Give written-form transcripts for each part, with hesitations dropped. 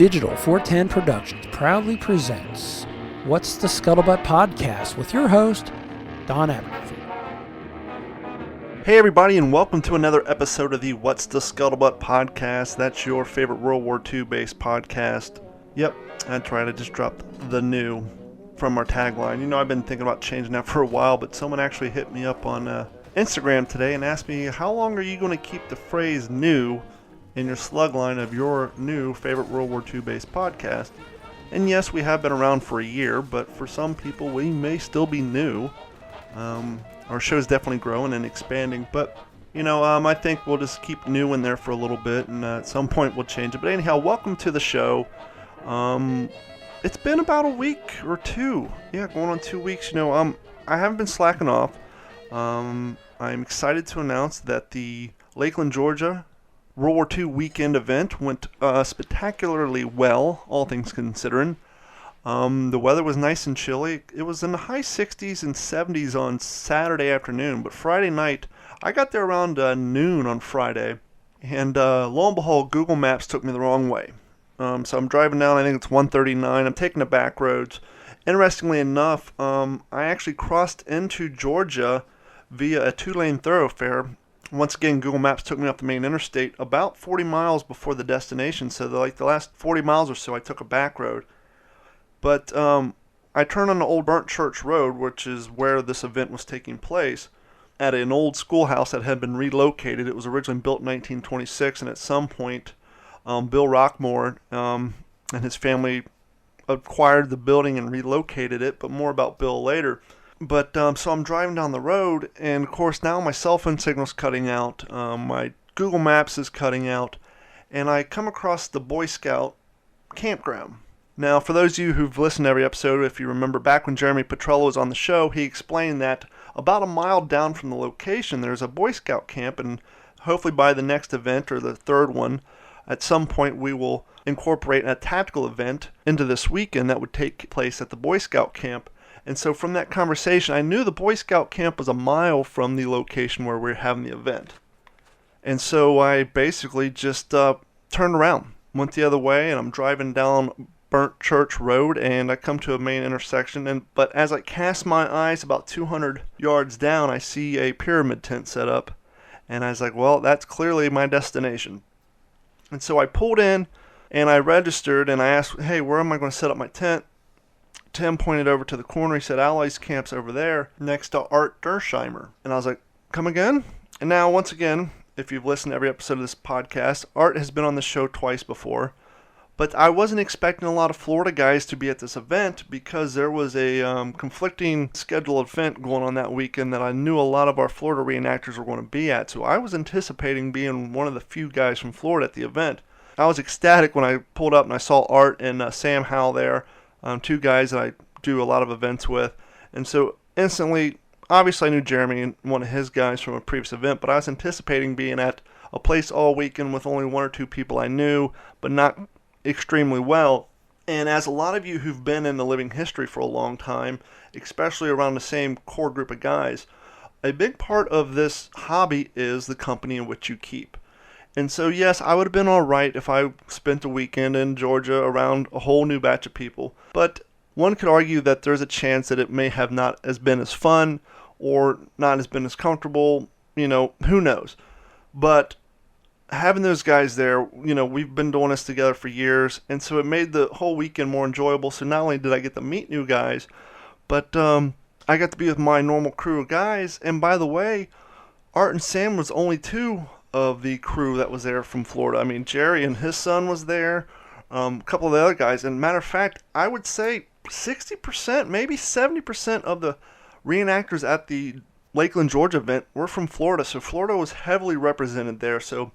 Digital 410 Productions proudly presents What's the Scuttlebutt Podcast with your host, Don Abernathy. Hey everybody, and welcome to another episode of the What's the Scuttlebutt Podcast. That's your favorite World War II based podcast. Yep, that's right, I just dropped the new from our tagline. You know, I've been thinking about changing that for a while, but someone actually hit me up on Instagram today and asked me, how long are you going to keep the phrase new in your slug line of your new favorite World War II based podcast? And yes, we have been around for a year, but for some people we may still be new. Our show's definitely growing and expanding, but you know, I think we'll just keep new in there for a little bit, and at some point we'll change it. But anyhow, welcome to the show. It's been about a week or two. Yeah, going on 2 weeks. You know, I haven't been slacking off. I'm excited to announce that the Lakeland, Georgia World War II weekend event went spectacularly well, all things considering. The weather was nice and chilly. It was in the high 60s and 70s on Saturday afternoon, but Friday night, I got there around noon on Friday, and lo and behold, Google Maps took me the wrong way. So I'm driving down, I think it's 139, I'm taking the back roads. Interestingly enough, I actually crossed into Georgia via a 2-lane thoroughfare. Once again, Google Maps took me off the main interstate about 40 miles before the destination, so the last 40 miles or so I took a back road. But I turned on the old Burnt Church Road, which is where this event was taking place, at an old schoolhouse that had been relocated. It was originally built in 1926, and at some point Bill Roquemore and his family acquired the building and relocated it, but more about Bill later. But so I'm driving down the road, and of course now my cell phone signal's cutting out, my Google Maps is cutting out, and I come across the Boy Scout campground. Now, for those of you who've listened to every episode, if you remember back when Jeremy Petrello was on the show, he explained that about a mile down from the location there's a Boy Scout camp, and hopefully by the next event, or the third one, at some point we will incorporate a tactical event into this weekend that would take place at the Boy Scout camp. And so from that conversation, I knew the Boy Scout camp was a mile from the location where we're having the event. And so I basically just turned around, went the other way, and I'm driving down Burnt Church Road, and I come to a main intersection. But as I cast my eyes about 200 yards down, I see a pyramid tent set up. And I was like, well, that's clearly my destination. And so I pulled in, and I registered, and I asked, hey, where am I going to set up my tent? Tim pointed over to the corner. He said, Allies Camp's over there next to Art Dersheimer. And I was like, come again? And now, once again, if you've listened to every episode of this podcast, Art has been on the show twice before. But I wasn't expecting a lot of Florida guys to be at this event because there was a conflicting scheduled event going on that weekend that I knew a lot of our Florida reenactors were going to be at. So I was anticipating being one of the few guys from Florida at the event. I was ecstatic when I pulled up and I saw Art and Sam Howell there. Two guys that I do a lot of events with. And so instantly, obviously I knew Jeremy and one of his guys from a previous event, but I was anticipating being at a place all weekend with only one or two people I knew, but not extremely well. And as a lot of you who've been in the living history for a long time, especially around the same core group of guys, a big part of this hobby is the company in which you keep. And so, yes, I would have been all right if I spent a weekend in Georgia around a whole new batch of people. But one could argue that there's a chance that it may have not as been as fun or not as been as comfortable. You know, who knows? But having those guys there, you know, we've been doing this together for years. And so it made the whole weekend more enjoyable. So not only did I get to meet new guys, but I got to be with my normal crew of guys. And by the way, Art and Sam was only two of the crew that was there from Florida. I mean, Jerry and his son was there, a couple of the other guys. And matter of fact, I would say 60%, maybe 70% of the reenactors at the Lakeland, Georgia event were from Florida. So Florida was heavily represented there. So,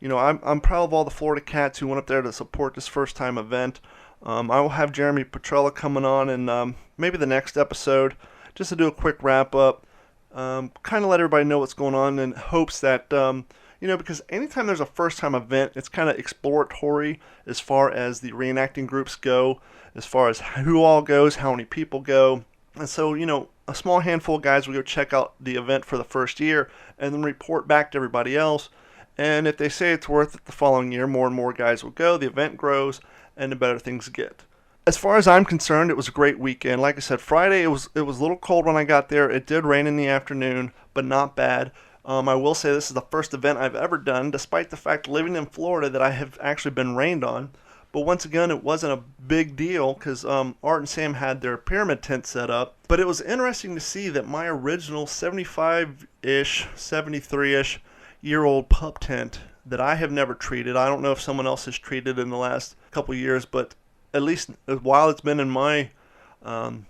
you know, I'm proud of all the Florida cats who went up there to support this first-time event. I will have Jeremy Petrella coming on in maybe the next episode just to do a quick wrap-up, kind of let everybody know what's going on in hopes that you know, because anytime there's a first-time event, it's kind of exploratory as far as the reenacting groups go, as far as who all goes, how many people go. And so, you know, a small handful of guys will go check out the event for the first year and then report back to everybody else. And if they say it's worth it the following year, more and more guys will go, the event grows, and the better things get. As far as I'm concerned, it was a great weekend. Like I said, Friday it was a little cold when I got there. It did rain in the afternoon, but not bad. I will say this is the first event I've ever done, despite the fact living in Florida that I have actually been rained on. But once again, it wasn't a big deal because Art and Sam had their pyramid tent set up. But it was interesting to see that my original 75-ish, 73-ish year-old pup tent that I have never treated, I don't know if someone else has treated in the last couple years, but at least while it's been in my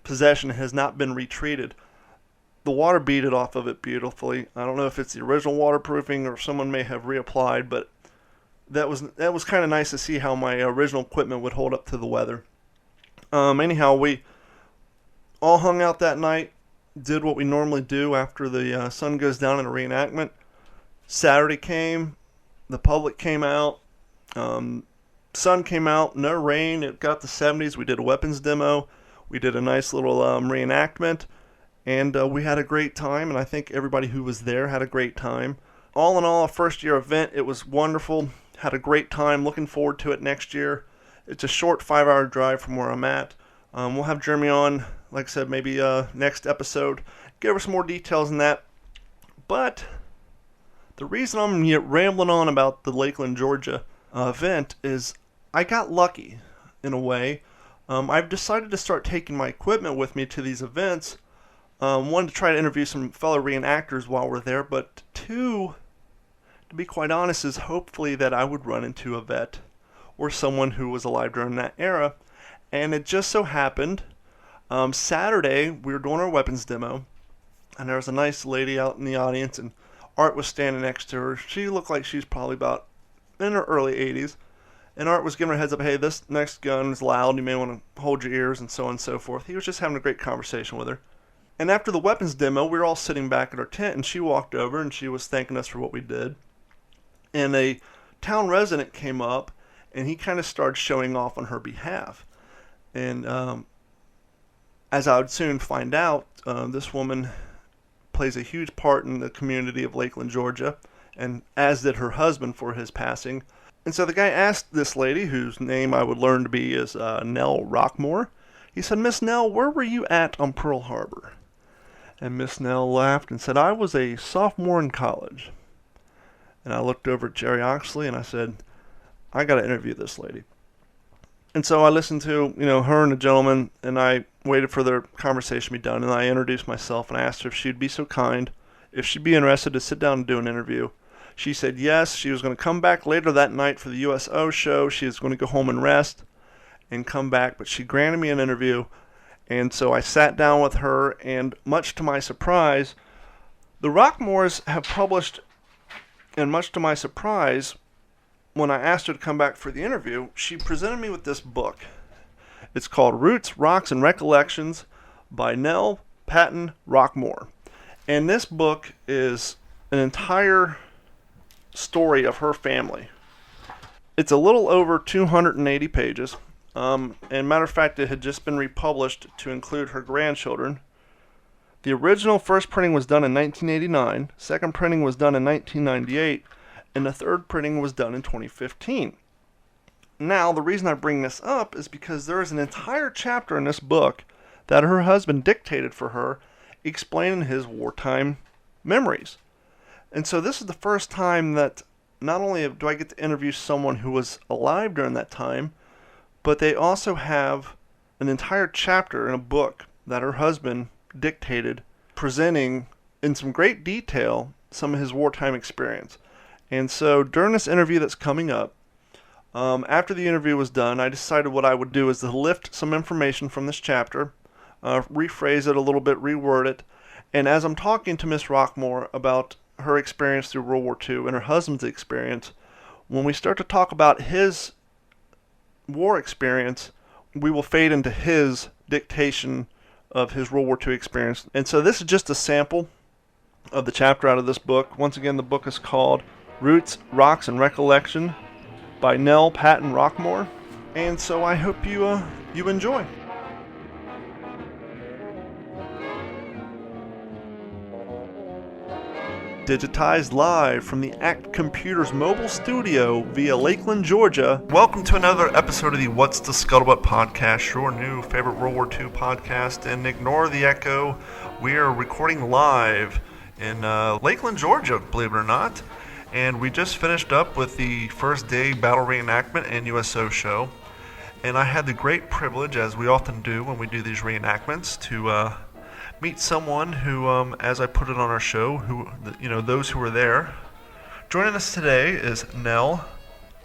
possession, it has not been retreated. The water beat it off of it beautifully. I don't know if it's the original waterproofing or someone may have reapplied, but that was kind of nice to see how my original equipment would hold up to the weather. Anyhow, we all hung out that night, did what we normally do after the sun goes down in a reenactment. Saturday came, the public came out, sun came out, no rain, it got the 70s, we did a weapons demo, we did a nice little reenactment, and we had a great time, and I think everybody who was there had a great time. All in all, a first year event, it was wonderful, had a great time, looking forward to it next year. It's a short 5-hour drive from where I'm at. We'll have Jeremy on, like I said, maybe next episode, give us some more details on that. But the reason I'm rambling on about the Lakeland, Georgia event is I got lucky in a way. I've decided to start taking my equipment with me to these events. One, to try to interview some fellow reenactors while we're there, but two, to be quite honest, is hopefully that I would run into a vet or someone who was alive during that era. And it just so happened, Saturday we were doing our weapons demo, and there was a nice lady out in the audience, and Art was standing next to her. She looked like she's probably about in her early 80s. And Art was giving her a heads up, hey, this next gun is loud, you may want to hold your ears, and so on and so forth. He was just having a great conversation with her. And after the weapons demo, we were all sitting back at our tent, and she walked over, and she was thanking us for what we did. And a town resident came up, and he kind of started showing off on her behalf. And as I would soon find out, this woman plays a huge part in the community of Lakeland, Georgia, and as did her husband for his passing. And so the guy asked this lady, whose name I would learn to be is Nell Roquemore, he said, Miss Nell, where were you at on Pearl Harbor? And Miss Nell laughed and said, I was a sophomore in college. And I looked over at Jerry Oxley and I said, I got to interview this lady. And so I listened to, her and the gentleman, and I waited for their conversation to be done, and I introduced myself and I asked her if she'd be so kind, if she'd be interested to sit down and do an interview. She said yes. She was going to come back later that night for the USO show. She was going to go home and rest and come back, but she granted me an interview. And so I sat down with her, and much to my surprise, the Roquemores have published, and much to my surprise, when I asked her to come back for the interview, she presented me with this book. It's called Roots, Rocks, and Recollections by Nell, Patton, Roquemore. And this book is an entire story of her family. It's a little over 280 pages. And matter of fact, it had just been republished to include her grandchildren. The original first printing was done in 1989, second printing was done in 1998, and the third printing was done in 2015. Now, the reason I bring this up is because there is an entire chapter in this book that her husband dictated for her, explaining his wartime memories. And so this is the first time that not only do I get to interview someone who was alive during that time, but they also have an entire chapter in a book that her husband dictated, presenting in some great detail some of his wartime experience. And so during this interview that's coming up, after the interview was done, I decided what I would do is to lift some information from this chapter, rephrase it a little bit, reword it, and as I'm talking to Miss Roquemore about her experience through World War II and her husband's experience, when we start to talk about his war experience, we will fade into his dictation of his World War II experience. And so this is just a sample of the chapter out of this book. Once again, the book is called Roots, Rocks, and Recollection by Nell, Patton, Roquemore. And so I hope you enjoy. digitized live from the ACT Computers mobile studio via Lakeland, Georgia. Welcome to another episode of the What's the Scuttlebutt podcast, your new favorite World War II podcast. And ignore the echo, we are recording live in Lakeland, Georgia, believe it or not. And we just finished up with the first day battle reenactment and USO show. And I had the great privilege, as we often do when we do these reenactments, to meet someone who, as I put it on our show, those who were there. Joining us today is Nell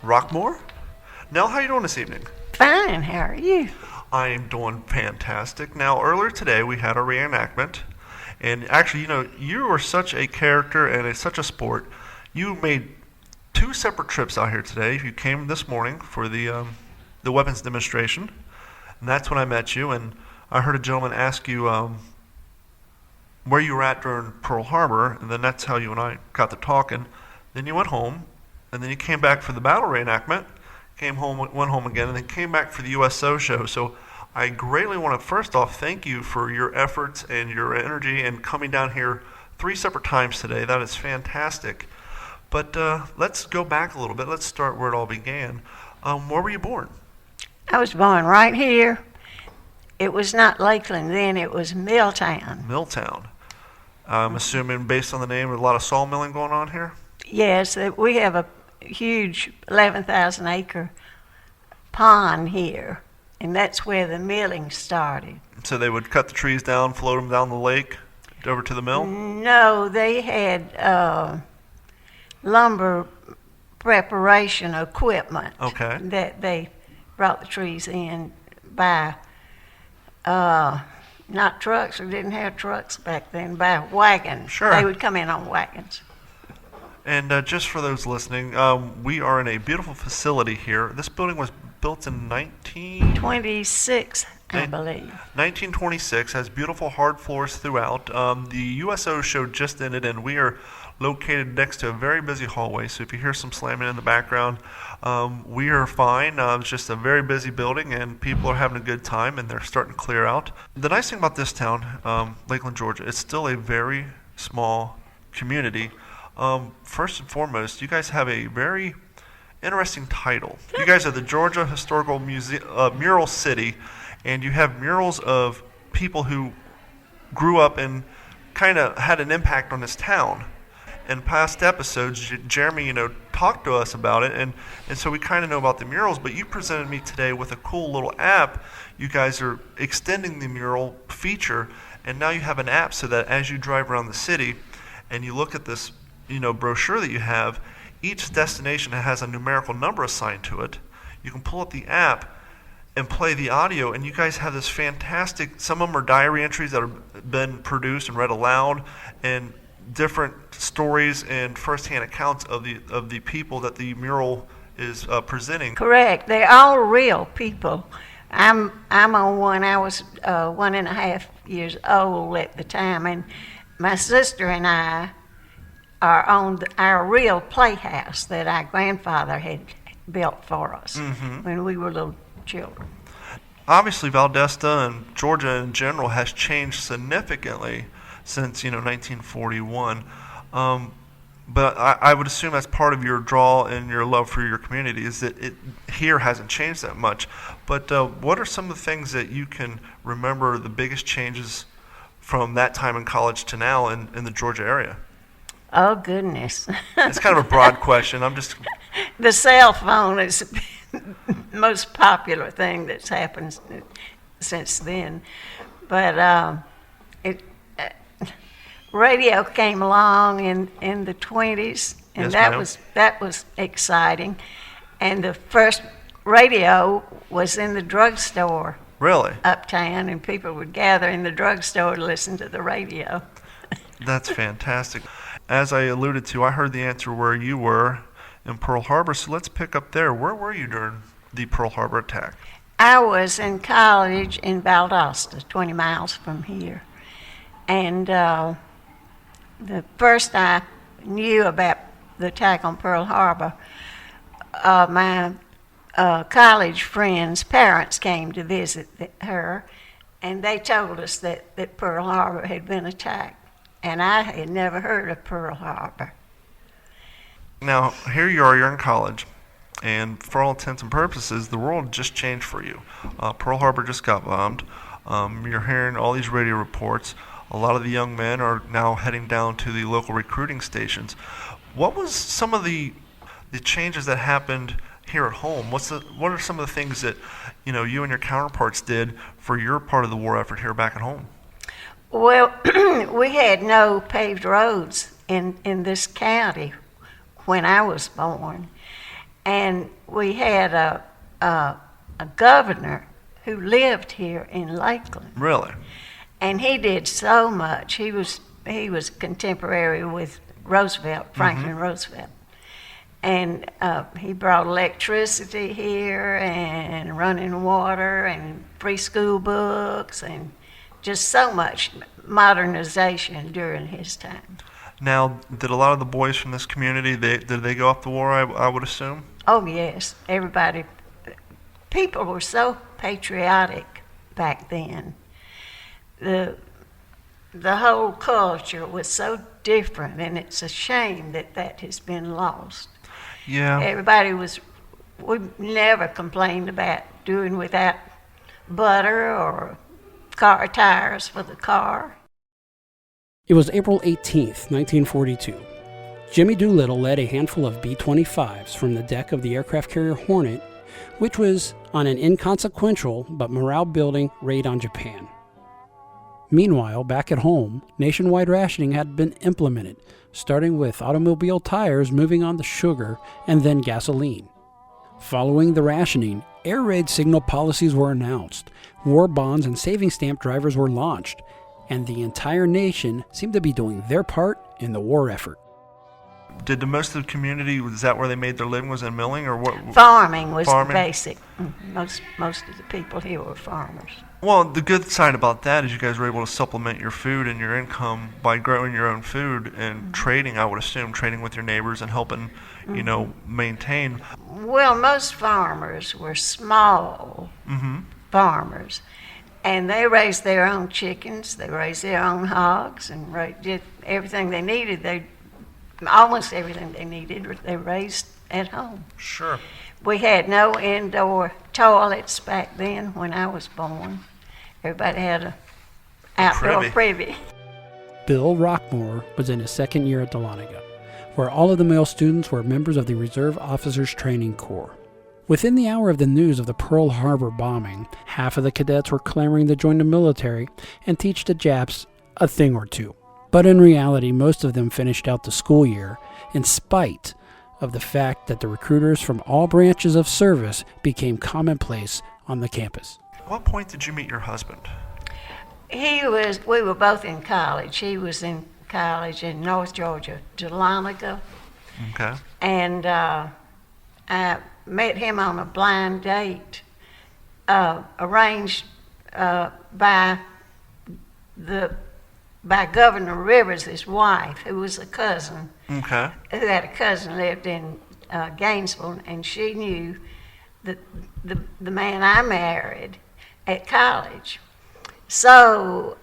Roquemore. Nell, how are you doing this evening? Fine, how are you? I am doing fantastic. Now, earlier today we had a reenactment, and actually, you are such a character and such a sport. You made two separate trips out here today. You came this morning for the weapons demonstration, and that's when I met you. And I heard a gentleman ask you where you were at during Pearl Harbor, and then that's how you and I got to talking. Then you went home, and then you came back for the battle reenactment, went home again, and then came back for the USO show. So I greatly want to first off thank you for your efforts and your energy and coming down here 3 separate times today. That is fantastic. But let's go back a little bit. Let's start where it all began. Where were you born? I was born right here. It was not Lakeland then, it was Milltown. Milltown. I'm assuming based on the name, there's a lot of sawmilling going on here? Yes, we have a huge 11,000 acre pond here, and that's where the milling started. So they would cut the trees down, float them down the lake, over to the mill? No, they had lumber preparation equipment. Okay. That they brought the trees in by not trucks, we didn't have trucks back then, by wagons. Sure. They would come in on wagons. And just for those listening, we are in a beautiful facility here. This building was built in 26, I believe. 1926, has beautiful hard floors throughout. The USO show just ended, and we are located next to a very busy hallway, so if you hear some slamming in the background, we are fine. It's just a very busy building, and people are having a good time, and they're starting to clear out. The nice thing about this town, Lakeland, Georgia, it's still a very small community. First and foremost, you guys have a very interesting title. You guys are the Georgia Historical Mural City, and you have murals of people who grew up and kind of had an impact on this town. In past episodes, Jeremy, talked to us about it, and so we kind of know about the murals, but you presented me today with a cool little app. You guys are extending the mural feature, and now you have an app so that as you drive around the city and you look at this, brochure that you have, each destination has a numerical number assigned to it. You can pull up the app and play the audio, and you guys have this fantastic, some of them are diary entries that have been produced and read aloud, and different stories and first-hand accounts of the people that the mural is presenting. Correct. They're all real people. I'm on one. I was 1.5 years old at the time, and my sister and I are on our real playhouse that our grandfather had built for us when we were little children. Obviously, Valdosta and Georgia in general has changed significantly since 1941, but I would assume that's part of your draw and your love for your community is that it here hasn't changed that much. But what are some of the things that you can remember the biggest changes from that time in college to now in the Georgia area? Oh goodness! It's kind of a broad question. I'm just the cell phone is the most popular thing that's happened since then, but radio came along in the 20s, and yes, that was exciting. And the first radio was in the drugstore. Really? Uptown, and people would gather in the drugstore to listen to the radio. That's fantastic. As I alluded to, I heard the answer where you were in Pearl Harbor, so let's pick up there. Where were you during the Pearl Harbor attack? I was in college in Valdosta, 20 miles from here. And the first I knew about the attack on Pearl Harbor, my college friends' parents came to visit her, and they told us that Pearl Harbor had been attacked. and I had never heard of Pearl Harbor. Now, here you are, you're in college, and for all intents and purposes, the world just changed for you. Pearl Harbor just got bombed. You're hearing all these radio reports. A lot of the young men are now heading down to the local recruiting stations. What was some of the changes that happened here at home? What are some of the things that you and your counterparts did for your part of the war effort here back at home? Well, we had no paved roads in this county when I was born, and we had a governor who lived here in Lakeland. Really? And he did so much. He was contemporary with Roosevelt, Franklin Roosevelt. And he brought electricity here and running water and free school books and just so much modernization during his time. Now, did a lot of the boys from this community, did they go off to war, I would assume? Oh, yes. Everybody. People were so patriotic back then. The whole culture was so different, and it's a shame that has been lost. Yeah. We never complained about doing without butter or car tires for the car. It was April 18th, 1942. Jimmy Doolittle led a handful of B-25s from the deck of the aircraft carrier Hornet, which was on an inconsequential but morale-building raid on Japan. Meanwhile, back at home, nationwide rationing had been implemented, starting with automobile tires, moving on to sugar, and then gasoline. Following the rationing, air raid signal policies were announced, war bonds and savings stamp drivers were launched, and the entire nation seemed to be doing their part in the war effort. Did the most of the community, was that where they made their living, was in milling, or what? Farming was Farming? basic. Most of the people here were farmers. Well, the good side about that is you guys were able to supplement your food and your income by growing your own food and trading, I would assume, trading with your neighbors and helping, maintain. Well, most farmers were small farmers, and they raised their own chickens, they raised their own hogs, and did everything they needed. Almost everything they needed, they raised at home. Sure. We had no indoor toilets back then when I was born. Everybody had an outdoor privy. Bill Roquemore was in his second year at Dahlonega, where all of the male students were members of the Reserve Officers Training Corps. Within the hour of the news of the Pearl Harbor bombing, half of the cadets were clamoring to join the military and teach the Japs a thing or two. But in reality, most of them finished out the school year in spite of the fact that the recruiters from all branches of service became commonplace on the campus. At what point did you meet your husband? We were both in college. He was in college in North Georgia, Dahlonega. Okay. And I met him on a blind date, arranged by Governor Rivers, his wife, who was a cousin. Okay. Who had a cousin lived in Gainesville, and she knew the man I married at college. So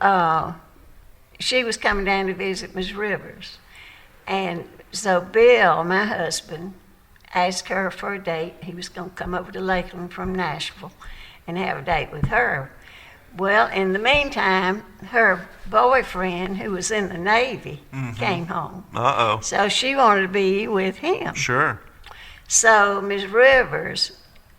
she was coming down to visit Miss Rivers. And so Bill, my husband, asked her for a date. He was going to come over to Lakeland from Nashville and have a date with her. Well, in the meantime, her boyfriend, who was in the Navy, came home. Uh-oh. So she wanted to be with him. Sure. So Ms. Rivers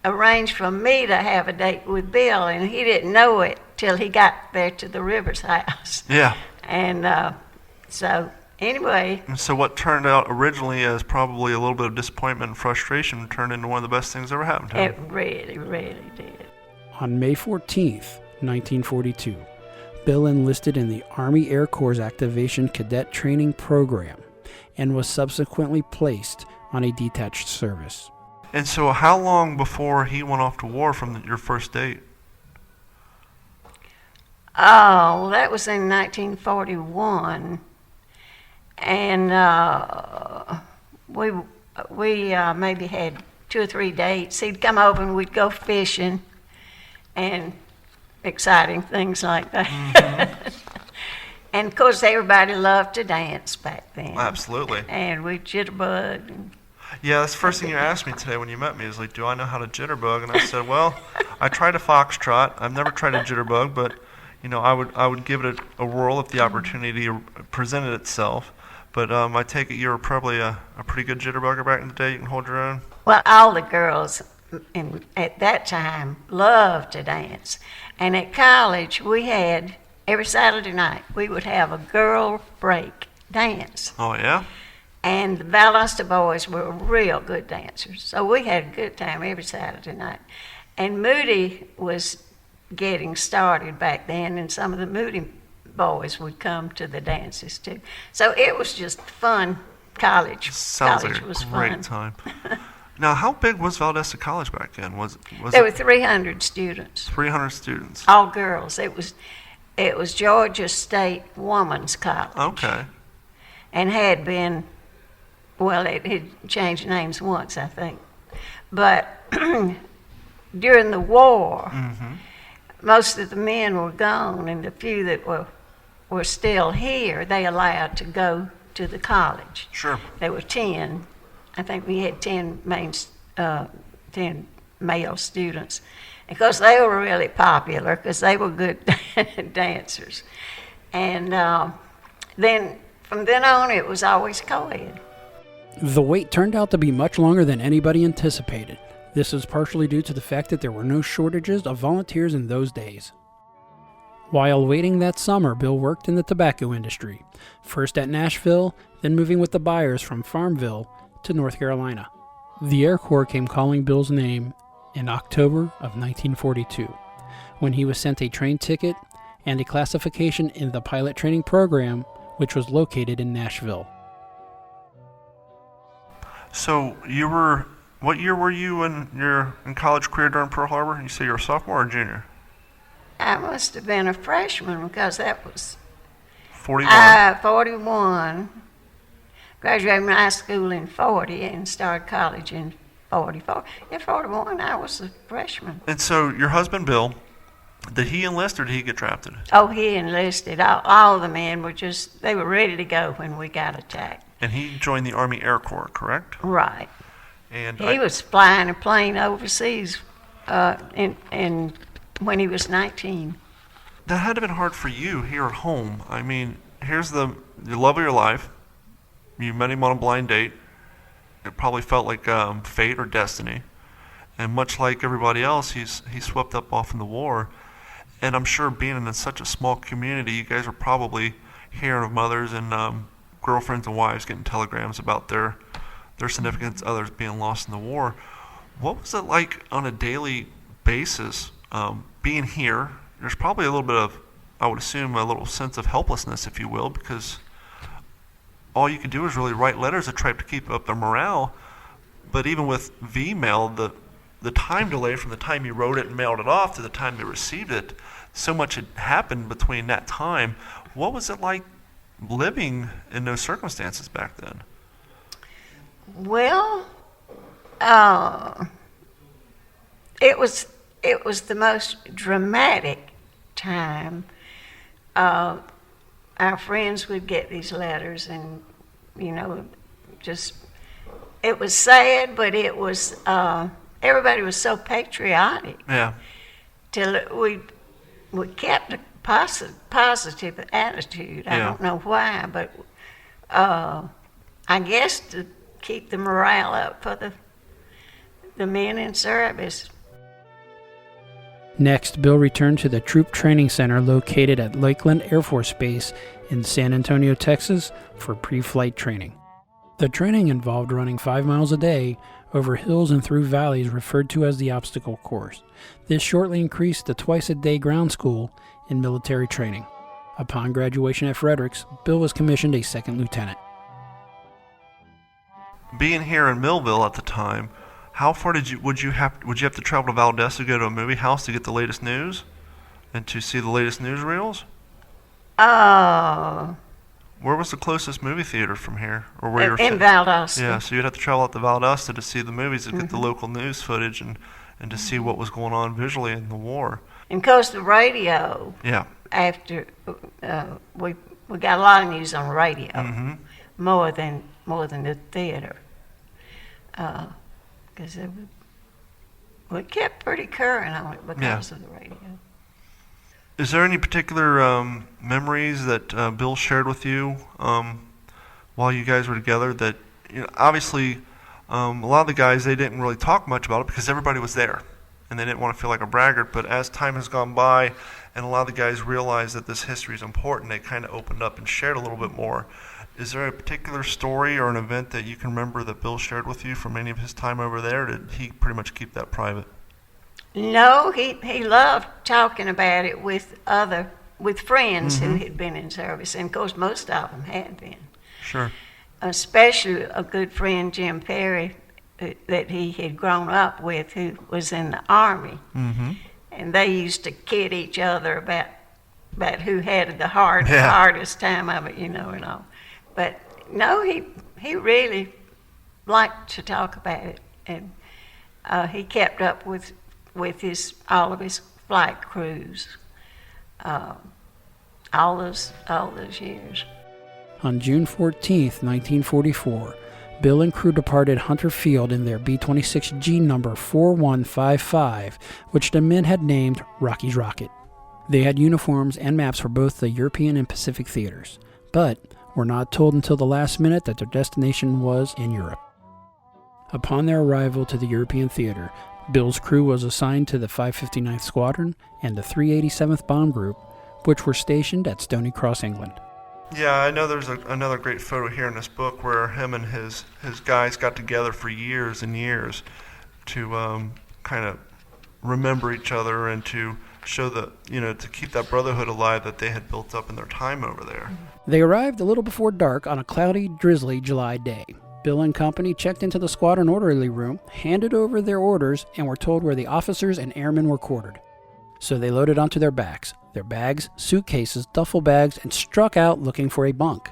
arranged for me to have a date with Bill, and he didn't know it till he got there to the Rivers house. Yeah. And so anyway. And so what turned out originally as probably a little bit of disappointment and frustration turned into one of the best things that ever happened to him. It really, really did. On May 14th, 1942, Bill enlisted in the Army Air Corps Activation Cadet Training Program and was subsequently placed on a detached service. And so how long before he went off to war from your first date? Oh, that was in 1941. And we maybe had 2 or 3 dates. He'd come over and we'd go fishing and exciting things like that. And of course, everybody loved to dance back then. Absolutely. And we jitterbugged. And Yeah, that's the first thing you asked me today when you met me. Is like, do I know how to jitterbug? And I said, well, I tried a foxtrot. I've never tried a jitterbug, but I would give it a whirl if the opportunity presented itself. But I take it you were probably a pretty good jitterbugger back in the day. You can hold your own. well, all the girls at that time loved to dance. And at college, we had, every Saturday night, we would have a girl break dance. Oh yeah. And the Valdosta boys were real good dancers. So we had a good time every Saturday night. And Moody was getting started back then, and some of the Moody boys would come to the dances too. So it was just fun. College Sounds college like a was great fun. time. Now, how big was Valdosta College back then? Was There it were 300 students, 300 students? all girls. It was Georgia State Woman's College. Okay. And had been, well, it had changed names once, I think. But during the war, most of the men were gone, and the few that were still here, they allowed to go to the college. Sure. There were 10. I think we had 10 male students. Because they were really popular, because they were good dancers. And then from then on, it was always co-ed. The wait turned out to be much longer than anybody anticipated. This is partially due to the fact that there were no shortages of volunteers in those days. While waiting that summer, Bill worked in the tobacco industry, first at Nashville, then moving with the buyers from Farmville to North Carolina. The Air Corps came calling Bill's name in October of 1942, when he was sent a train ticket and a classification in the pilot training program, which was located in Nashville. So what year were you in your college career during Pearl Harbor? You say you're a sophomore or junior? I must have been a freshman, because that was 41. 41. Graduated from high school in 40 and started college in 44. In 41, I was a freshman. And so your husband Bill, did he enlist or did he get drafted? Oh, he enlisted. All the men were they were ready to go when we got attacked. And he joined the Army Air Corps, correct? Right. And He was flying a plane overseas when he was 19. that had to have been hard for you here at home. I mean, here's the love of your life. You met him on a blind date. It probably felt like fate or destiny. And much like everybody else, he's swept up off in the war. And I'm sure being in such a small community, you guys are probably hearing of mothers and girlfriends and wives getting telegrams about their significant others being lost in the war. What was it like on a daily basis being here? There's probably a little bit of, I would assume, a little sense of helplessness, if you will, because all you can do is really write letters to try to keep up their morale. But even with V-mail, the time delay from the time you wrote it and mailed it off to the time you received it, so much had happened between that time. What was it like living in those circumstances back then? Well, it was the most dramatic time. Our friends would get these letters, and just it was sad, but it was everybody was so patriotic. Yeah. Till we kept a positive attitude. I don't know why, but I guess to keep the morale up for the men in service. Next, Bill returned to the Troop Training Center located at Lakeland Air Force Base in San Antonio, Texas, for pre-flight training. The training involved running 5 miles a day over hills and through valleys referred to as the obstacle course. This shortly increased to twice-a-day ground school in military training. Upon graduation at Fredericks, Bill was commissioned a second lieutenant. Being here in Millville at the time, how far would you have to travel to Valdosta to go to a movie house to get the latest news and to see the latest newsreels? Where was the closest movie theater from here, or where In Valdosta. Yeah, so you'd have to travel out to Valdosta to see the movies, to get the local news footage and to see what was going on visually in the war. And of course the radio. Yeah. After we we got a lot of news on the radio, Mm-hmm. more than the theater, because we kept pretty current on it because of the radio. Is there any particular memories that Bill shared with you while you guys were together that, obviously a lot of the guys, they didn't really talk much about it because everybody was there and they didn't want to feel like a braggart, but as time has gone by and a lot of the guys realized that this history is important, they kind of opened up and shared a little bit more. Is there a particular story or an event that you can remember that Bill shared with you from any of his time over there, or did he pretty much keep that private? No, he loved talking about it with friends who had been in service, and of course most of them had been. Sure. Especially a good friend, Jim Perry, that he had grown up with, who was in the Army. Mm-hmm. And they used to kid each other about who had the hardest time of it, and all. But no, he really liked to talk about it, and he kept up with all of his flight crews all those years. On June 14th, 1944, Bill and crew departed Hunter Field in their B-26G number 4155, which the men had named Rocky's Rocket. They had uniforms and maps for both the European and Pacific theaters, but were not told until the last minute that their destination was in Europe. Upon their arrival to the European theater, Bill's crew was assigned to the 559th Squadron and the 387th Bomb Group, which were stationed at Stony Cross, England. Yeah, I know there's another great photo here in this book where him and his guys got together for years and years to kind of remember each other and to show to keep that brotherhood alive that they had built up in their time over there. They arrived a little before dark on a cloudy, drizzly July day. Bill and company checked into the squadron orderly room, handed over their orders, and were told where the officers and airmen were quartered. So they loaded onto their backs, their bags, suitcases, duffel bags, and struck out looking for a bunk.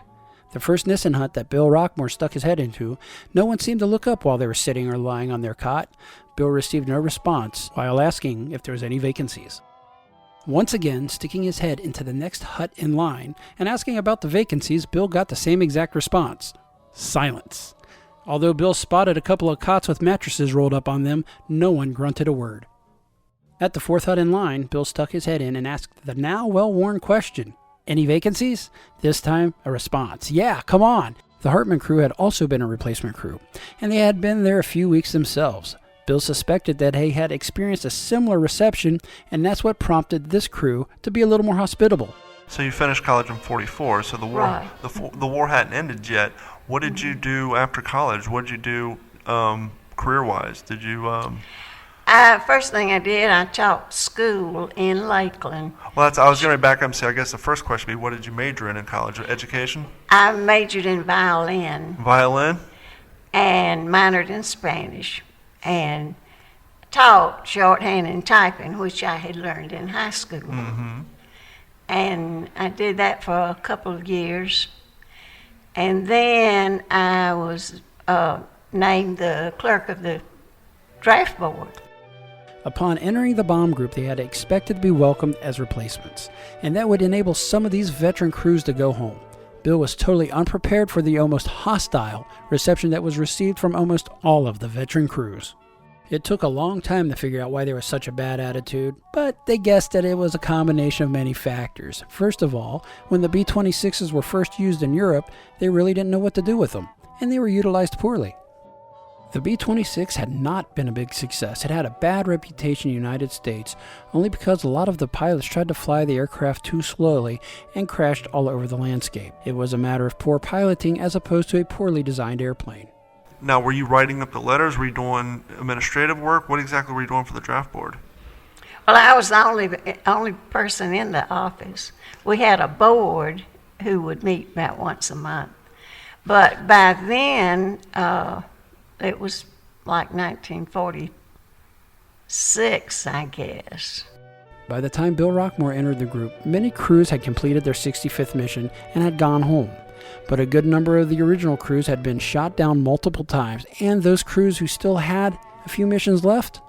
The first Nissen hut that Bill Roquemore stuck his head into, no one seemed to look up while they were sitting or lying on their cot. Bill received no response while asking if there was any vacancies. Once again, sticking his head into the next hut in line and asking about the vacancies, Bill got the same exact response. Silence. Although Bill spotted a couple of cots with mattresses rolled up on them, no one grunted a word. At the fourth hut in line, Bill stuck his head in and asked the now well-worn question, "Any vacancies?" This time, a response, "Yeah, come on." The Hartman crew had also been a replacement crew, and they had been there a few weeks themselves. Bill suspected that they had experienced a similar reception, and that's what prompted this crew to be a little more hospitable. So you finished college in '44, so the war Right. the war hadn't ended yet. What did you do after college? What did you do career-wise? Did you... First thing I did, I taught school in Lakeland. Well, I was going to back up and say, I guess the first question would be, what did you major in college? Education? I majored in violin Violin? and minored in Spanish and taught shorthand and typing, which I had learned in high school. Mm-hmm. And I did that for a couple of years. And then I was named the clerk of the draft board. Upon entering the bomb group, they had expected to be welcomed as replacements, and that would enable some of these veteran crews to go home. Bill was totally unprepared for the almost hostile reception that was received from almost all of the veteran crews. It took a long time to figure out why there was such a bad attitude, but they guessed that it was a combination of many factors. First of all, when the B-26s were first used in Europe, they really didn't know what to do with them, and they were utilized poorly. The B-26 had not been a big success. It had a bad reputation in the United States, only because a lot of the pilots tried to fly the aircraft too slowly and crashed all over the landscape. It was a matter of poor piloting as opposed to a poorly designed airplane. Now, were you writing up the letters? Were you doing administrative work? What exactly were you doing for the draft board? Well, I was the only person in the office. We had a board who would meet about once a month. But by then, it was like 1946, I guess. By the time Bill Roquemore entered the group, many crews had completed their 65th mission and had gone home. But a good number of the original crews had been shot down multiple times, and those crews who still had a few missions left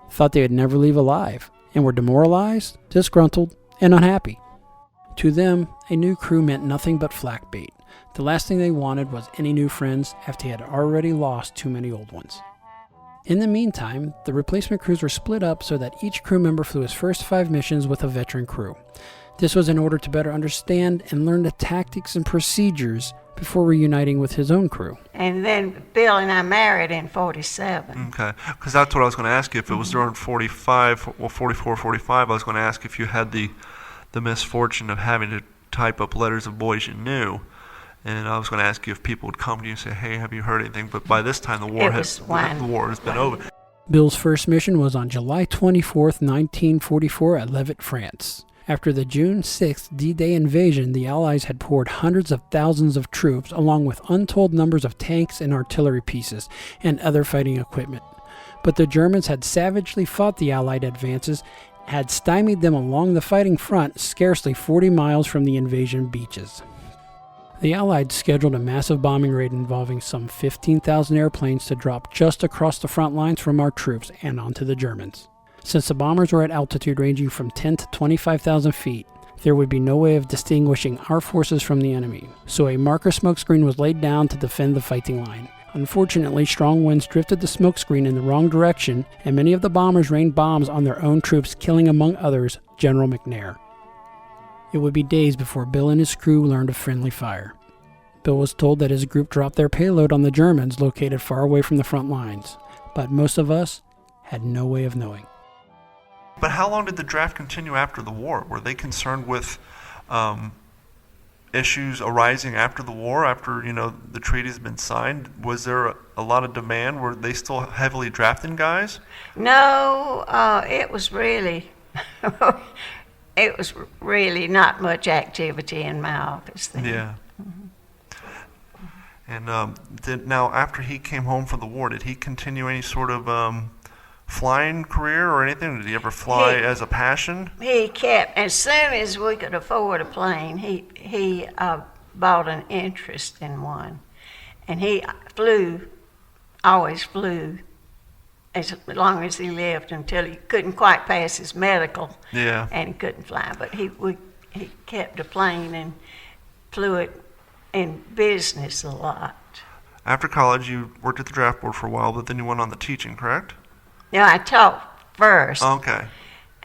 thought they would never leave alive, and were demoralized, disgruntled, and unhappy. To them, a new crew meant nothing but flak bait. The last thing they wanted was any new friends after they had already lost too many old ones. In the meantime, the replacement crews were split up so that each crew member flew his first 5 missions with a veteran crew. This was in order to better understand and learn the tactics and procedures before reuniting with his own crew. And then Bill and I married in 47. Okay, because that's what I was going to ask you. If it was during 45, well, 44, 45, I was going to ask if you had the misfortune of having to type up letters of boys you knew. And I was going to ask you if people would come to you and say, hey, have you heard anything? But by this time, the war has been over. Bill's first mission was on July 24th, 1944 at Levet, France. After the June 6th D-Day invasion, the Allies had poured hundreds of thousands of troops, along with untold numbers of tanks and artillery pieces, and other fighting equipment. But the Germans had savagely fought the Allied advances, had stymied them along the fighting front, scarcely 40 miles from the invasion beaches. The Allies scheduled a massive bombing raid involving some 15,000 airplanes to drop just across the front lines from our troops and onto the Germans. Since the bombers were at altitude ranging from 10 to 25,000 feet, there would be no way of distinguishing our forces from the enemy, so a marker smokescreen was laid down to defend the fighting line. Unfortunately, strong winds drifted the smokescreen in the wrong direction, and many of the bombers rained bombs on their own troops, killing among others General McNair. It would be days before Bill and his crew learned of friendly fire. Bill was told that his group dropped their payload on the Germans located far away from the front lines, but most of us had no way of knowing. But how long did the draft continue after the war? Were they concerned with issues arising after the war, after the treaties had been signed? Was there a lot of demand? Were they still heavily drafting guys? No, it was really not much activity in my office then. Yeah. And now, after he came home from the war, did he continue any sort of flying career or anything? Did he ever fly as a passion? He kept, as soon as we could afford a plane, he bought an interest in one. And he always flew as long as he lived until he couldn't quite pass his medical. Yeah. And he couldn't fly. But he kept a plane and flew it in business a lot. After college, you worked at the draft board for a while, but then you went on the teaching, correct? Yeah, I taught first. Okay.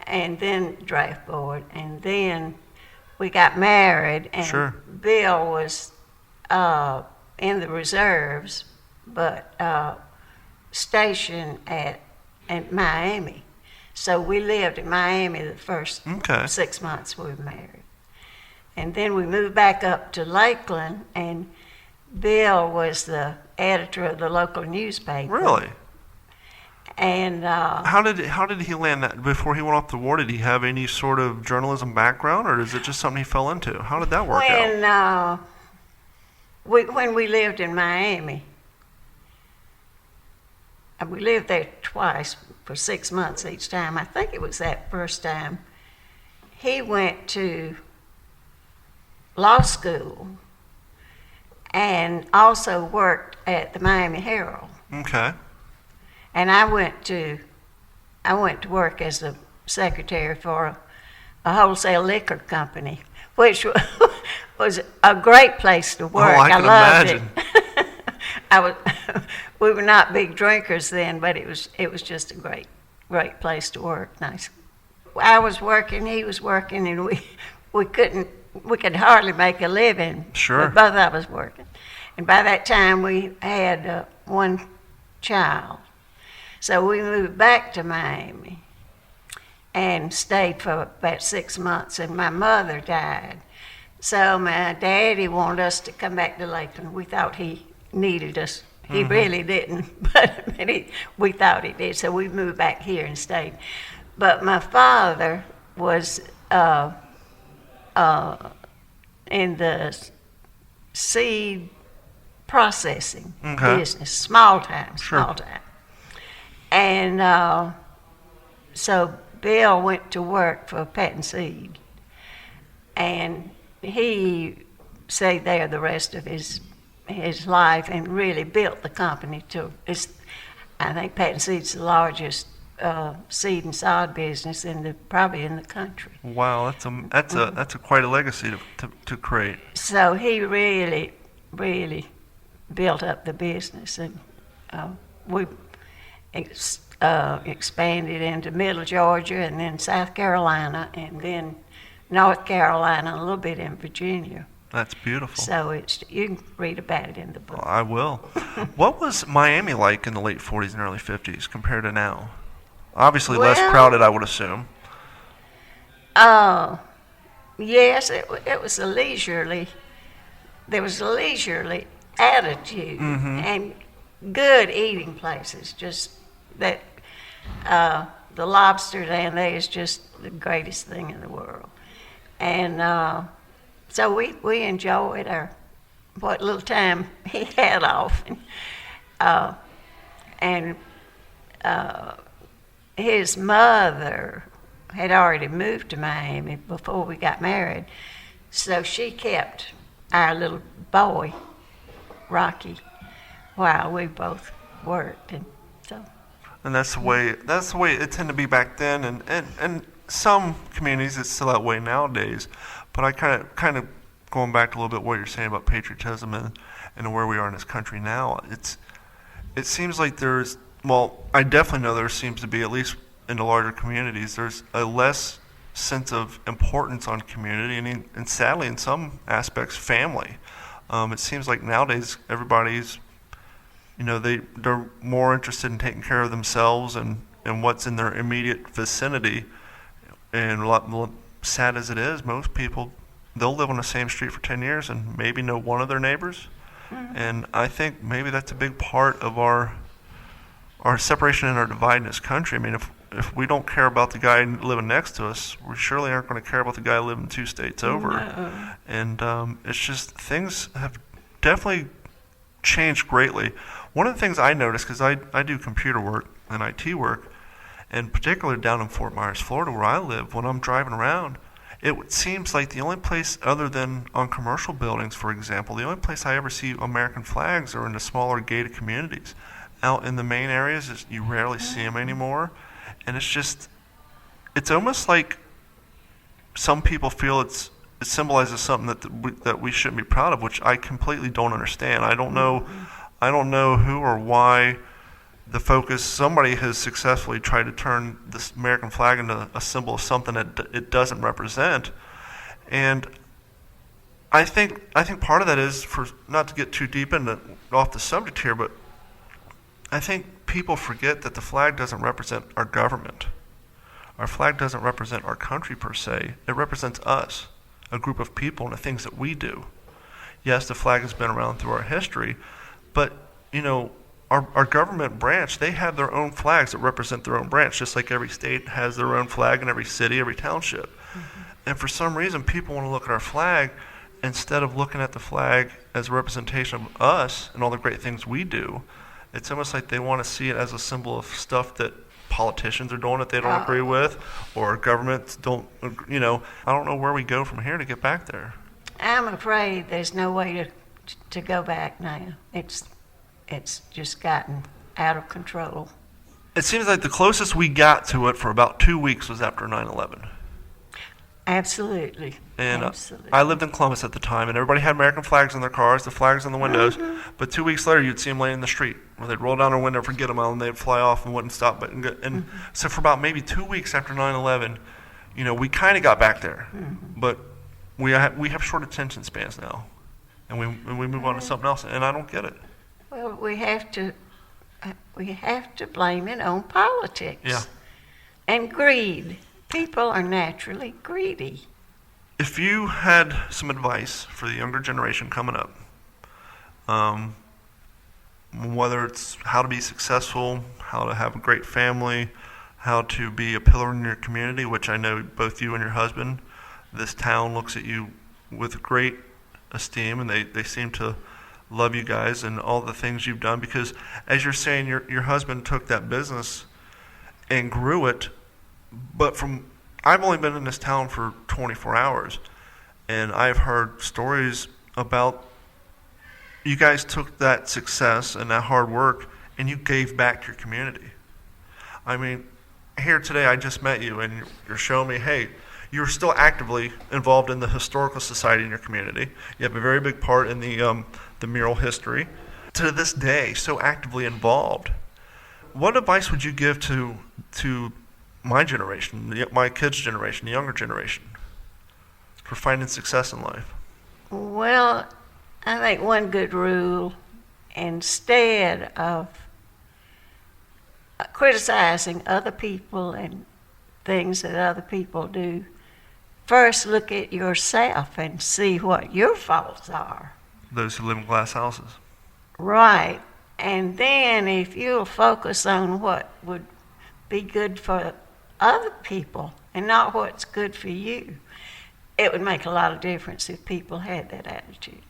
And then draft board. And then we got married, and Sure. Bill was in the reserves, but stationed at Miami. So we lived in Miami the first 6 months we were married. And then we moved back up to Lakeland, and Bill was the editor of the local newspaper. Really? And how did he land that? Before he went off the war, did he have any sort of journalism background, or is it just something he fell into? How did that work out? When we lived in Miami, we lived there twice for 6 months each time. I think it was that first time. He went to law school and also worked at the Miami Herald. Okay. And I went to work as a secretary for a wholesale liquor company, which was a great place to work. Oh, I can loved imagine. it. We were not big drinkers then, but it was just a great place to work. Nice. I was working, he was working, and we could hardly make a living. Sure. But both of us working. And by that time we had one child. So we moved back to Miami and stayed for about 6 months, and my mother died. So my daddy wanted us to come back to Lakeland. We thought he needed us. He really didn't, but we thought he did. So we moved back here and stayed. But my father was in the seed processing business, small time. And so Bill went to work for Patent Seed, and he stayed there the rest of his life and really built the company to. I think Patent Seed's the largest seed and sod business probably in the country. Wow, that's a quite a legacy to create. So he really, really built up the business, and we expanded into Middle Georgia, and then South Carolina, and then North Carolina, a little bit in Virginia. That's beautiful. So you can read about it in the book. Well, I will. What was Miami like in the late 40s and early 50s compared to now? Obviously less crowded, I would assume. Yes, it was a leisurely. There was a leisurely attitude and good eating places. Just that the lobster down there is just the greatest thing in the world, and so we enjoyed what little time he had off, and his mother had already moved to Miami before we got married, so she kept our little boy, Rocky, while we both worked, and so. And that's the way it tended to be back then, and some communities it's still that way nowadays. But I kind of going back to a little bit what you're saying about patriotism and where we are in this country now. It seems like I definitely know there seems to be, at least in the larger communities, there's a less sense of importance on community and sadly in some aspects family. It seems like nowadays everybody's, they're more interested in taking care of themselves and what's in their immediate vicinity. And a lot sad as it is, most people, they'll live on the same street for 10 years and maybe know one of their neighbors. Mm-hmm. And I think maybe that's a big part of our separation and our divide in this country. I mean, if we don't care about the guy living next to us, we surely aren't going to care about the guy living 2 states over. No. And it's just, things have definitely changed greatly. One of the things I noticed, because I do computer work and IT work, and particularly down in Fort Myers, Florida, where I live, when I'm driving around, it seems like the only place other than on commercial buildings, for example, the only place I ever see American flags are in the smaller gated communities. Out in the main areas, you rarely see them anymore. And it's almost like some people feel it symbolizes something that we shouldn't be proud of, which I completely don't understand. I don't know who or why the focus. Somebody has successfully tried to turn this American flag into a symbol of something that it doesn't represent, and I think part of that is, for not to get too deep off the subject here, but I think people forget that the flag doesn't represent our government. Our flag doesn't represent our country per se. It represents us, a group of people, and the things that we do. Yes, the flag has been around through our history, but our government branch, they have their own flags that represent their own branch, just like every state has their own flag in every city, every township. Mm-hmm. And for some reason, people want to look at our flag instead of looking at the flag as a representation of us and all the great things we do. It's almost like they want to see it as a symbol of stuff that politicians are doing that they don't agree with, or governments don't, I don't know where we go from here to get back there. I'm afraid there's no way to go back now. It's just gotten out of control. It seems like the closest we got to it for about 2 weeks was after 9/11. Absolutely. And Absolutely. I lived in Columbus at the time, and everybody had American flags in their cars, the flags on the windows. Mm-hmm. But 2 weeks later, you'd see them laying in the street, where they'd roll down their window, forget them all, and they'd fly off and wouldn't stop. So for about maybe 2 weeks after 9/11, we kind of got back there. Mm-hmm. But we have short attention spans now, and we move on to something else, and I don't get it. Well, we have to blame it on politics and greed. People are naturally greedy. If you had some advice for the younger generation coming up, whether it's how to be successful, how to have a great family, how to be a pillar in your community, which I know both you and your husband, this town looks at you with great esteem, and they seem to love you guys and all the things you've done, because as you're saying, your husband took that business and grew it, but I've only been in this town for 24 hours, and I've heard stories about you guys took that success and that hard work and you gave back to your community. I mean, here today, I just met you, and you're showing me, hey, you're still actively involved in the historical society in your community. You have a very big part in the mural history. To this day, so actively involved. What advice would you give to my generation, my kids' generation, the younger generation, for finding success in life? Well, I think one good rule, instead of criticizing other people and things that other people do, first look at yourself and see what your faults are. Those who live in glass houses. Right. And then if you'll focus on what would be good for other people and not what's good for you, it would make a lot of difference if people had that attitude.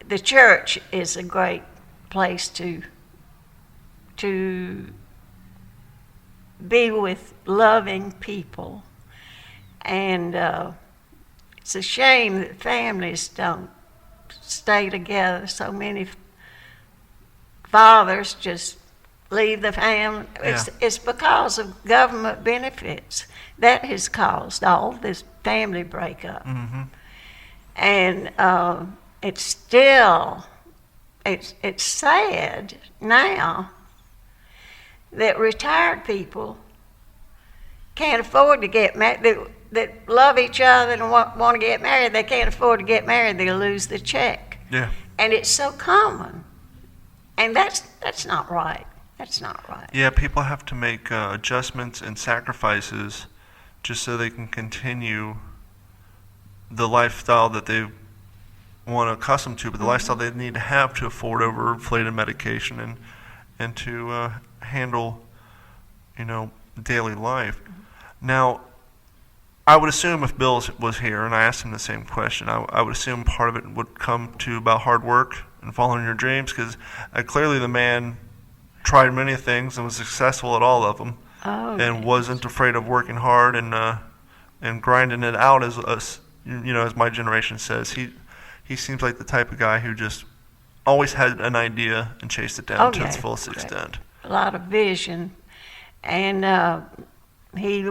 The church is a great place to be with loving people. And it's a shame that families don't stay together. So many fathers just leave the family. Yeah. It's because of government benefits that has caused all this family breakup. Mm-hmm. And it's still, it's sad now that retired people can't afford to get married, that love each other and want to get married. They can't afford to get married. They'll lose the check. Yeah. And it's so common. And that's not right. That's not right. Yeah, people have to make adjustments and sacrifices just so they can continue the lifestyle that they want to accustom to, but the lifestyle they need to have to afford overinflated medication and to handle, daily life. Now, I would assume if Bill was here and I asked him the same question, I would assume part of it would come to about hard work and following your dreams, because clearly the man tried many things and was successful at all of them, and wasn't afraid of working hard and grinding it out, as my generation says. He seems like the type of guy who just always had an idea and chased it down to its fullest extent. A lot of vision, and he,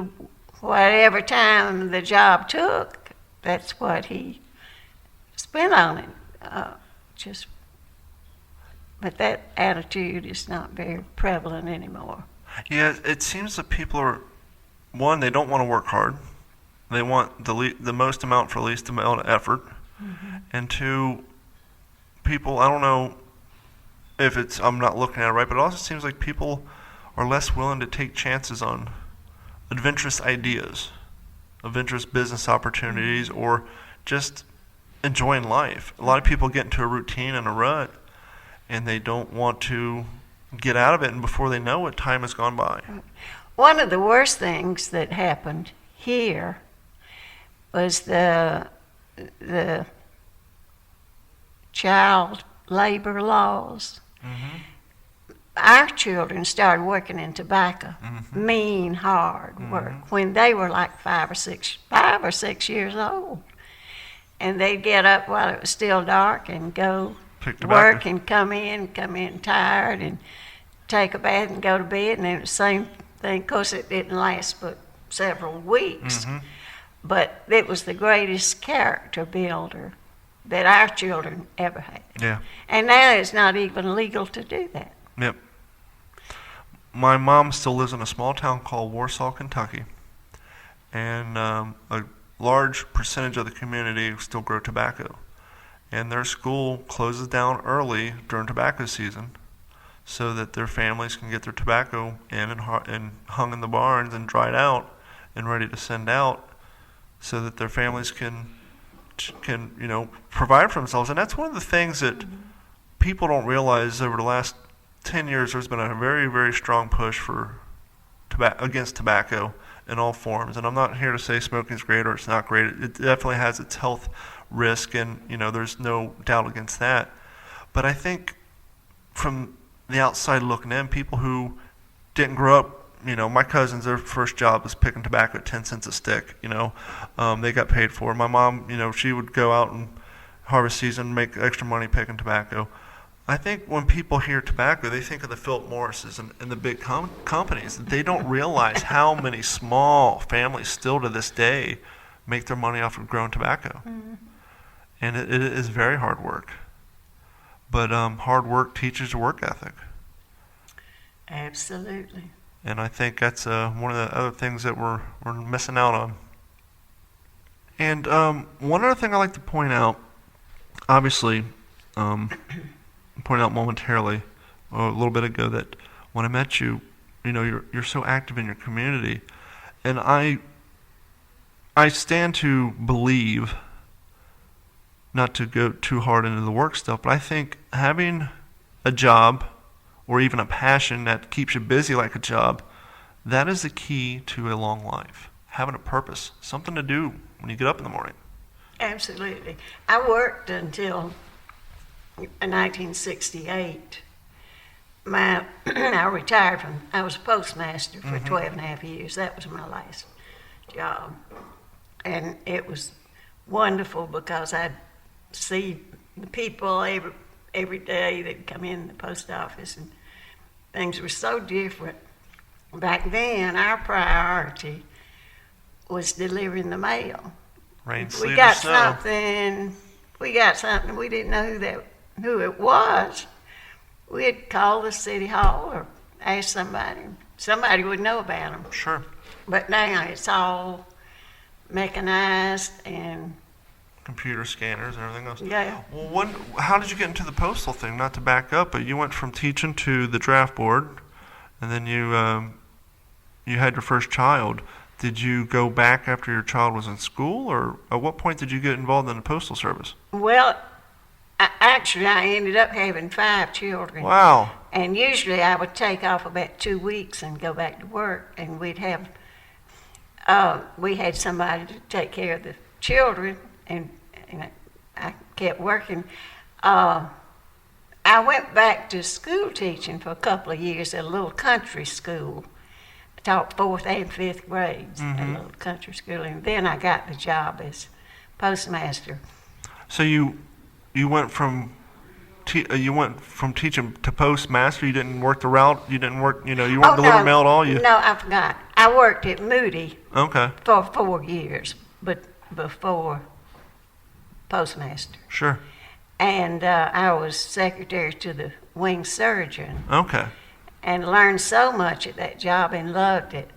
whatever time the job took, that's what he spent on it. But that attitude is not very prevalent anymore. Yeah, it seems that people are, one, they don't want to work hard. They want the most amount for least amount of effort. Mm-hmm. And two, people, I don't know if I'm not looking at it right, but it also seems like people are less willing to take chances on adventurous ideas, adventurous business opportunities, or just enjoying life. A lot of people get into a routine and a rut, and they don't want to get out of it, and before they know it, time has gone by. One of the worst things that happened here was the child labor laws. Mm-hmm. Our children started working in tobacco, mm-hmm. mean, hard mm-hmm. work, when they were like 5 or 6 years old. And they'd get up while it was still dark and go work and come in tired and take a bath and go to bed, and then the same thing. Of course, it didn't last but several weeks, mm-hmm. but it was the greatest character builder that our children ever had. Yeah. And now it's not even legal to do that. Yep. My mom still lives in a small town called Warsaw, Kentucky, and a large percentage of the community still grow tobacco. And their school closes down early during tobacco season so that their families can get their tobacco in and hung in the barns and dried out and ready to send out, so that their families can provide for themselves. And that's one of the things that people don't realize. Over the last 10 years, there's been a very, very strong push against tobacco in all forms. And I'm not here to say smoking is great or it's not great. It definitely has its health risk, and there's no doubt against that. But I think from the outside looking in, people who didn't grow up, my cousins, their first job was picking tobacco at 10 cents a stick. They got paid for it. My mom, she would go out and harvest season, make extra money picking tobacco. I think when people hear tobacco, they think of the Philip Morrises and the big companies. They don't realize how many small families still to this day make their money off of growing tobacco. Mm-hmm. And it is very hard work. But hard work teaches a work ethic. Absolutely. And I think that's one of the other things that we're missing out on. And one other thing I like to point out, obviously, pointed out momentarily a little bit ago that when I met you, you're so active in your community, and I stand to believe, not to go too hard into the work stuff, but I think having a job or even a passion that keeps you busy like a job, that is the key to a long life. Having a purpose, something to do when you get up in the morning. Absolutely. I worked until 1968. I retired I was a postmaster for 12 and a half years. That was my last job. And it was wonderful because I'd see the people every day that come in the post office, and things were so different. Back then, our priority was delivering the mail. Rain, If sleet, we got or snow. something, we didn't know who it was, we'd call the city hall or ask somebody. Somebody would know about them. Sure. But now it's all mechanized and Computer scanners and everything else. yeah. Well, how did you get into the postal thing? Not to back up, but you went from teaching to the draft board, and then you had your first child. Did you go back after your child was in school, or at what point did you get involved in the postal service? Well, actually, I ended up having 5 children. Wow. And usually I would take off about 2 weeks and go back to work, and we had somebody to take care of the children, and I kept working. I went back to school teaching for a couple of years at a little country school. I taught 4th and 5th grades at a little country school, and then I got the job as postmaster. So you went from teaching to postmaster. You didn't work the route. You didn't work. You weren't delivering mail at all. No, I forgot. I worked at Moody. Okay. For 4 years, but before postmaster. Sure. And I was secretary to the wing surgeon. Okay. And learned so much at that job and loved it.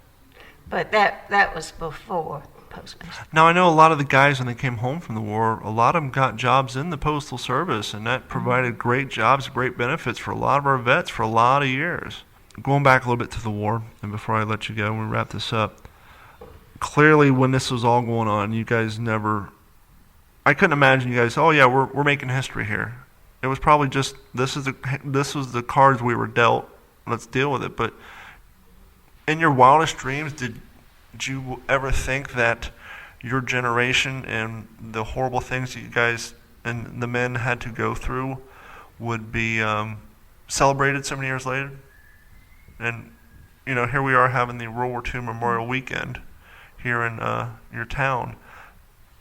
But that was before postmaster. Now, I know a lot of the guys, when they came home from the war, a lot of them got jobs in the postal service, and that provided great jobs, great benefits for a lot of our vets for a lot of years. Going back a little bit to the war, and before I let you go and we wrap this up, clearly when this was all going on, you guys I couldn't imagine you guys, oh yeah, we're making history here. It was probably just, this was the cards we were dealt, let's deal with it. But in your wildest dreams, did you ever think that your generation and the horrible things that you guys and the men had to go through would be celebrated so many years later? And, here we are having the World War II Memorial Weekend here in your town.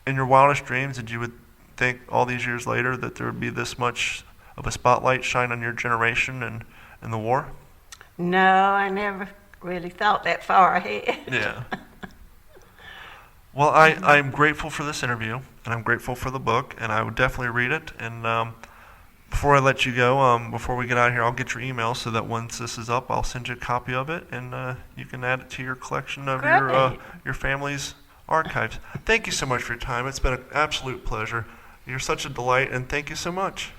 In your wildest dreams, did you would think all these years later that there would be this much of a spotlight shine on your generation and the war? No, I never really thought that far ahead. Yeah. Well, I'm grateful for this interview, and I'm grateful for the book, and I would definitely read it. And before I let you go, before we get out of here, I'll get your email so that once this is up, I'll send you a copy of it, and you can add it to your collection of your family's archives. Thank you so much for your time. It's been an absolute pleasure. You're such a delight, and thank you so much.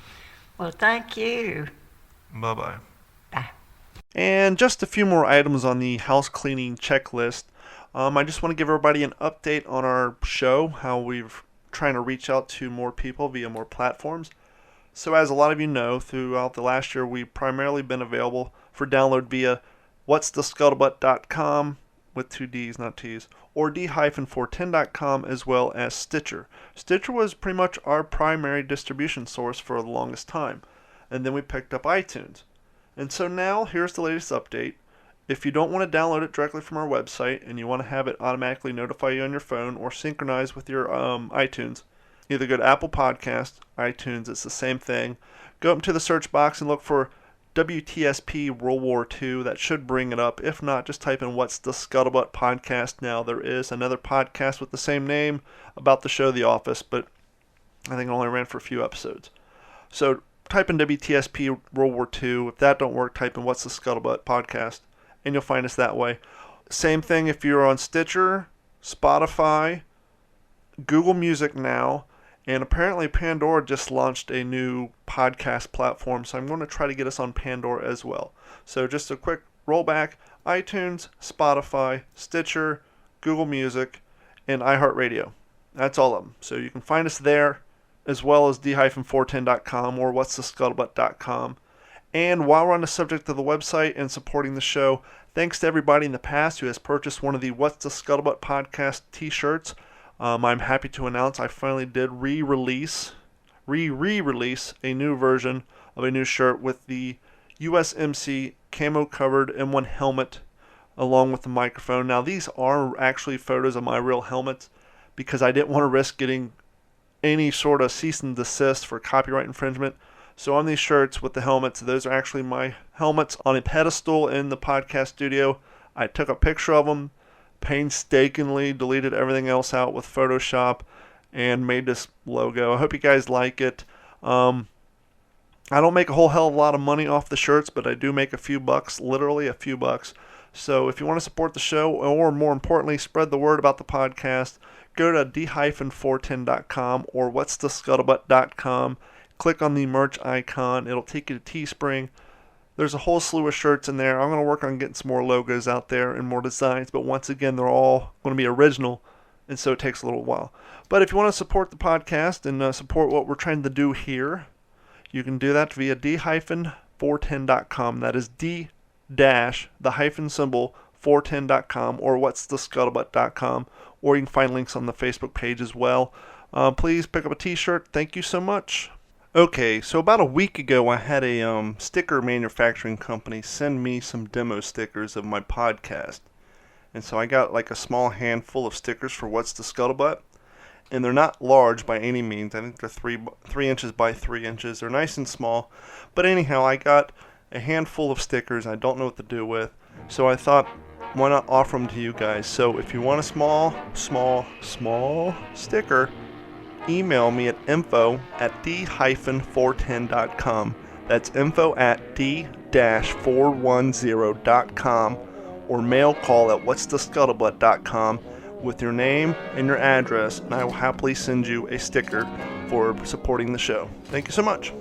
Well, thank you. Bye-bye. Bye. And just a few more items on the house cleaning checklist. I just want to give everybody an update on our show, how we're trying to reach out to more people via more platforms. So as a lot of you know, throughout the last year, we've primarily been available for download via whatsthescuttlebutt.com, with 2 D's, not T's, or d-410.com, as well as Stitcher. Stitcher was pretty much our primary distribution source for the longest time, and then we picked up iTunes. And so now, here's the latest update. If you don't want to download it directly from our website, and you want to have it automatically notify you on your phone or synchronize with your iTunes, either go to Apple Podcasts, iTunes, it's the same thing. Go up to the search box and look for WTSP World War II. That should bring it up. If not, just type in What's the Scuttlebutt Podcast. Now, there is another podcast with the same name about the show The Office, but I think it only ran for a few episodes. So type in WTSP World War II. If that don't work, type in What's the Scuttlebutt Podcast, and you'll find us that way. Same thing if you're on Stitcher, Spotify, Google Music now, and apparently Pandora just launched a new podcast platform, so I'm going to try to get us on Pandora as well. So just a quick rollback: iTunes, Spotify, Stitcher, Google Music, and iHeartRadio. That's all of them. So you can find us there, as well as d-410.com or whatsthescuttlebutt.com. And while we're on the subject of the website and supporting the show, thanks to everybody in the past who has purchased one of the What's the Scuttlebutt podcast t-shirts. I'm happy to announce I finally did re-release a new version of a new shirt with the USMC camo-covered M1 helmet along with the microphone. Now, these are actually photos of my real helmets because I didn't want to risk getting any sort of cease and desist for copyright infringement. So on these shirts with the helmets, those are actually my helmets on a pedestal in the podcast studio. I took a picture of them, painstakingly deleted everything else out with Photoshop, and made this logo. I hope you guys like it. I don't make a whole hell of a lot of money off the shirts, but I do make a few bucks, literally a few bucks. So if you want to support the show, or more importantly, spread the word about the podcast, go to d-410.com or whatsthescuttlebutt.com. Click on the merch icon. It'll take you to Teespring. There's a whole slew of shirts in there. I'm going to work on getting some more logos out there and more designs, but once again, they're all going to be original, and so it takes a little while. But if you want to support the podcast and support what we're trying to do here, you can do that via d-410.com. That is d dash the hyphen symbol 410.com or whatsthescuttlebutt.com, or you can find links on the Facebook page as well. Please pick up a t-shirt. Thank you so much. Okay, so about a week ago, I had a sticker manufacturing company send me some demo stickers of my podcast. And so I got like a small handful of stickers for What's the Scuttlebutt. And they're not large by any means. I think they're 3 inches by 3 inches. They're nice and small. But anyhow, I got a handful of stickers I don't know what to do with. So I thought, why not offer them to you guys? So if you want a small sticker, email me at info@d-410.com. That's info@d-410.com, or mail call at whatsthescuttlebutt.com with your name and your address, and I will happily send you a sticker for supporting the show. Thank you so much.